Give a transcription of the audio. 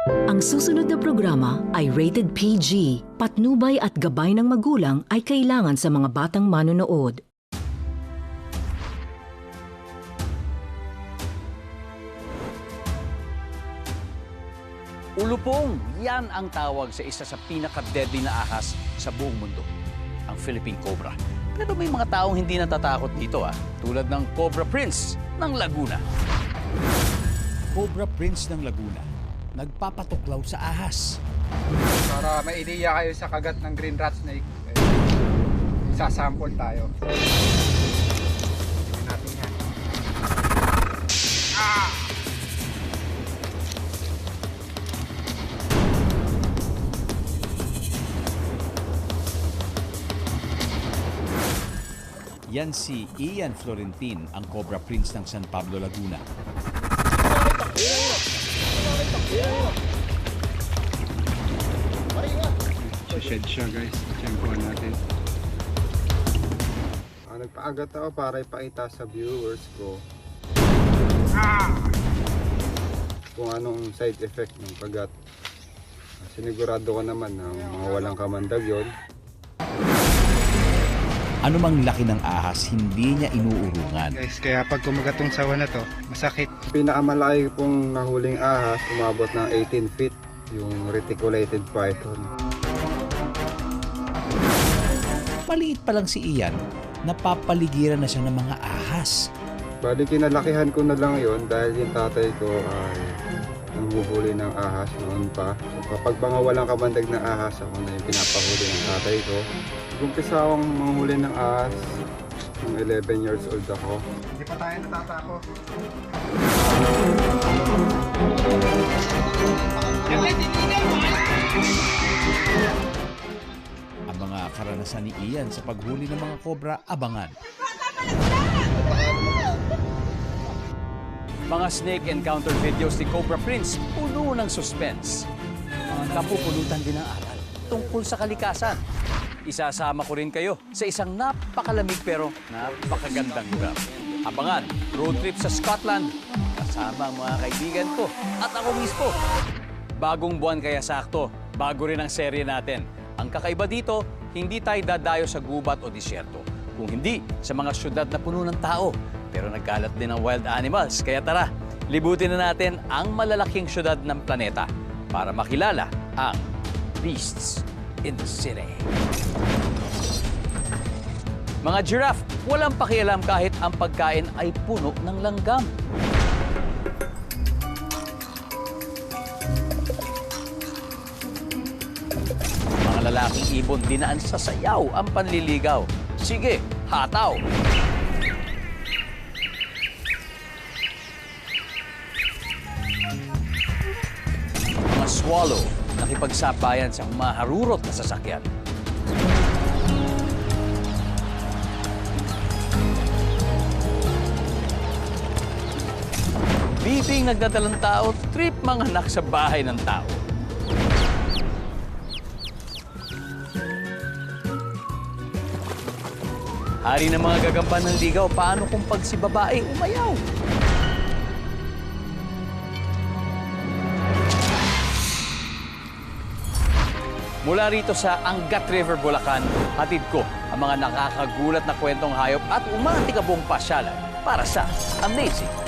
Ang susunod na programa ay rated PG. Patnubay at gabay ng magulang ay kailangan sa mga batang manonood. Ulupong, yan ang tawag sa isa sa pinaka-deadly na ahas sa buong mundo, ang Philippine Cobra. Pero may mga taong hindi natatakot dito tulad ng Cobra Prince ng Laguna. Cobra Prince ng Laguna, nagpapatuklaw sa ahas. Para may ideya kayo sa kagat ng green rat snake, sasample tayo. Tingnan natin yan. Yan si Ian Florentin, ang Cobra Prince ng San Pablo, Laguna. Shed siya guys, tiyempohan natin. Nagpaagat ako para ipakita sa viewers ko kung anong side effect ng kagat. Sinigurado ko naman na mga walang kamandag yon. Anumang laki ng ahas, hindi niya inuurungan. Guys, kaya pag kumagat tong sawa na to, masakit. Pinakamalaki pong nahuling ahas, umabot ng 18 feet, yung reticulated python. Maliit pa lang si Ian, napapaligiran na siya ng mga ahas. Bali, kinalakihan ko na lang yon dahil yung tatay ko ay nanghuhuli ng ahas noon pa. So, kapag mga walang kamandag na ahas, ako na yung pinapahuli ng tatay ko. Gumpisa akong manghuli ng ahas nung 11 years old ako. Hindi pa tayo natatako. Ang mga karanasan ni Ian sa paghuli ng mga kobra, abangan. Mga snake encounter videos ni Cobra Prince, puno ng suspense. Napupulutan din ng aral tungkol sa kalikasan. Isasama ko rin kayo sa isang napakalamig pero napakagandang lugar. Abangan, road trip sa Scotland, kasama ang mga kaibigan ko at ako mismo. Bagong buwan kaya sakto, bago rin ang serye natin. Ang kakaiba dito, hindi tayo dadayo sa gubat o disyerto. Kung hindi, sa mga syudad na puno ng tao. Pero nagkalat din ng wild animals. Kaya tara, libutin na natin ang malalaking syudad ng planeta para makilala ang beasts in the city. Mga giraffe, walang pakialam kahit ang pagkain ay puno ng langgam. Mga lalaking ibon, dinaan sa sayaw ang panliligaw. Sige, hataw! Mga swallow, nakipagsabayan sa maharurot na sasakyan. Bibing nagdadalang tao, trip mga anak sa bahay ng tao. Hari ng mga gagampan ng ligaw, paano kung pag si babae umayaw? Mula rito sa Angat River, Bulacan, hatid ko ang mga nakakagulat na kwentong hayop at umatikabong pasyalan para sa Amazing